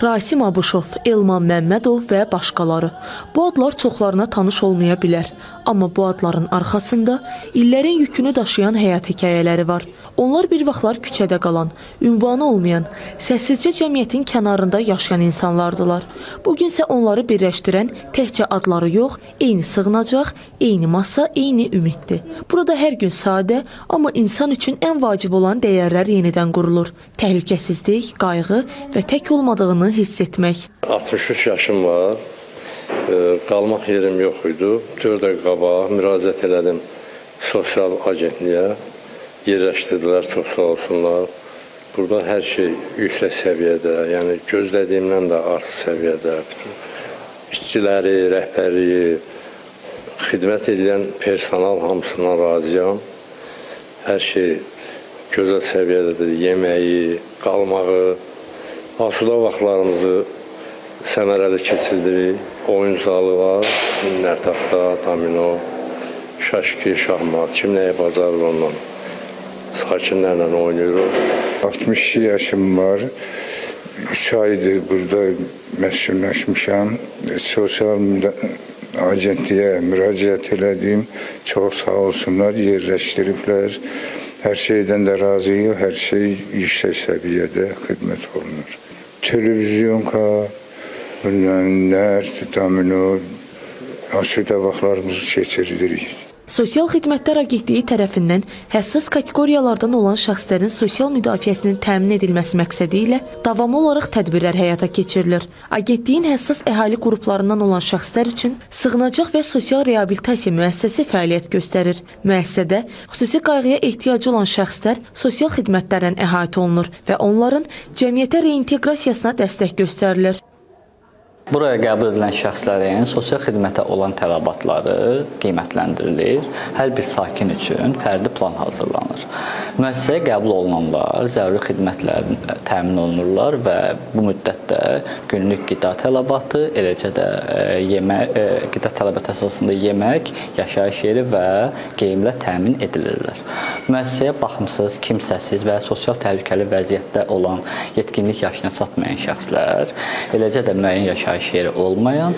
Rasim Abuşov, Elman Məmmədov və başqaları. Bu adlar çoxlarına tanış olmaya bilər. Amma bu adların arxasında illərin yükünü daşıyan həyat hekayələri var. Onlar bir vaxtlar küçədə qalan, ünvanı olmayan, səssizcə cəmiyyətin kənarında yaşayan insanlardılar. Bugünsə onları birləşdirən təkcə adları yox, eyni sığınacaq, eyni masa, eyni ümiddir. Burada hər gün sadə, amma insan üçün ən vacib olan dəyərlər yenidən qurulur. Təhlükəsizlik, qayğı və tək olmadığını hiss etmək. 63 yaşım var. Qalmaq yerim yox idi. 4 ay qabaq müraciət elədim sosial agentliyə. Yerləşdirdilər, çox sağ olsunlar. Burada hər şey yüksək səviyyədə, yəni gözlədiyimdən də artıq səviyyədə. İşçiləri, rəhbərliyi, xidmət edən personal hamısına razıyam. Hər şey gözəl səviyyədədir. Yeməyi, qalmağı, asuda vaxtlarımızı səmərəli keçirdirik. Oyun zalı var, nərtaxta, domino, şaşki, şahmat, kim nəyə bacarır ondan. Sakinlərlə oynayırıq. 62 yaşım var. 3 aydır burada məşğullaşmışam. Sosial agentliyə müraciət elədim. Çox sağ olsunlar, yerləşdiriblər. Hər şeydən də razıyıq. Hər şey yüksək səviyyədə xidmət olunur. Televizyonka, nərd, domino, aşırı vaxtlarımızı keçiririk. Sosial Xidmətlər Agentliyi tərəfindən həssas kateqoriyalardan olan şəxslərin sosial müdafiəsinin təmin edilməsi məqsədi ilə davamlı olaraq tədbirlər həyata keçirilir. Agentliyin həssas əhali qruplarından olan şəxslər üçün sığınacaq və sosial reabilitasiya müəssisəsi fəaliyyət göstərir. Müəssisədə xüsusi qayğıya ehtiyacı olan şəxslər sosial xidmətlərlə əhatə olunur və onların cəmiyyətə reinteqrasiyasına dəstək göstərilir. Buraya qəbul edilən şəxslərin sosial xidmətə olan tələbatları qiymətləndirilir. Hər bir sakin üçün fərdi plan hazırlanır. Müəssisəyə qəbul olunanlar zəruri xidmətlərin təmin olunurlar və bu müddətdə günlük qida tələbatı, eləcə də qida tələbatı əsasında yemək, yaşayış yeri və geyimlə təmin edilirlər. Müəssisəyə baxımsız, kimsəsiz və sosial təhlükəli vəziyyətdə olan yetkinlik yaşına çatmayan şəxslər, eləcə də müəyyən yaşayış yeri olmayan,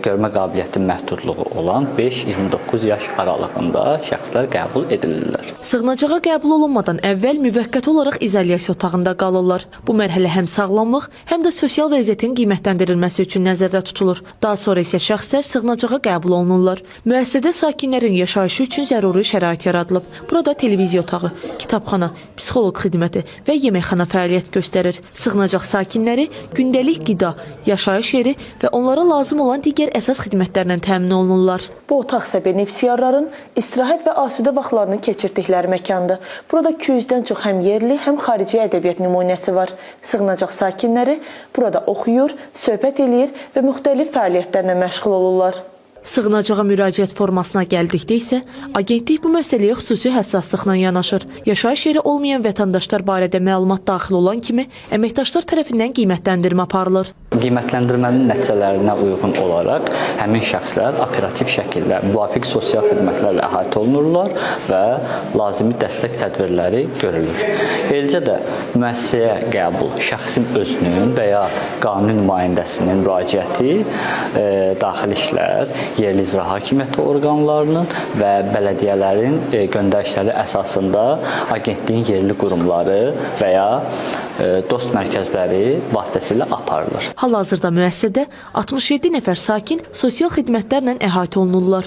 görmə qabiliyyəti məhdudluğu olan 5-29 yaş aralığında şəxslər qəbul edilirlər. Sığınacağa qəbul olunmadan əvvəl müvəqqəti olaraq izolyasiya otağında qalırlar. Bu mərhələ həm sağlamlıq, həm də sosial vəziyyətin qiymətləndirilməsi üçün nəzərdə tutulur. Daha sonra isə şəxslər sığınacağa qəbul olunurlar. Müəssisədə sakinlərin yaşayışı üçün zəruri şərait yaradılıb. Burada televiziya otağı, kitabxana, psixoloq xidməti və yeməkxana fəaliyyət göstərir. Sığınacaq sakinləri gündəlik qida, yaşayış yeri və onlara lazım olan digər əsas xidmətlərlə təmin olunurlar. Bu otaq isə benefisiarların istirahət və asudə vaxtlarını keçirdikləri məkandır. Burada 200-dən çox həm yerli, həm xarici ədəbiyyat nümunəsi var. Sığınacaq sakinləri burada oxuyur, söhbət eləyir və müxtəlif fəaliyyətlərlə məşğul olurlar. Sığınacağa müraciət formasına gəldikdə isə agentlik bu məsələyə xüsusi həssaslıqla yanaşır. Yaşayış yeri olmayan vətəndaşlar barədə məlumat daxil olan kimi əməkdaşlar tərəfindən qiymətləndirmə aparılır. Qiymətləndirmənin nəticələrinə uyğun olaraq həmin şəxslər operativ şəkildə müvafiq sosial xidmətlərlə əhatə olunurlar və lazımi dəstək tədbirləri görülür. Eləcə də müəssisəyə qəbul şəxsin özünün və ya qanuni nümayəndəsinin müraciəti, daxili işlər, yerli icra hakimiyyəti orqanlarının və bələdiyyələrin göndərişləri əsasında agentliyin yerli qurumları və ya dost mərkəzləri vasitəsilə aparılır. Hal-hazırda müəssisədə 67 nəfər sakin sosial xidmətlərlə əhatə olunurlar.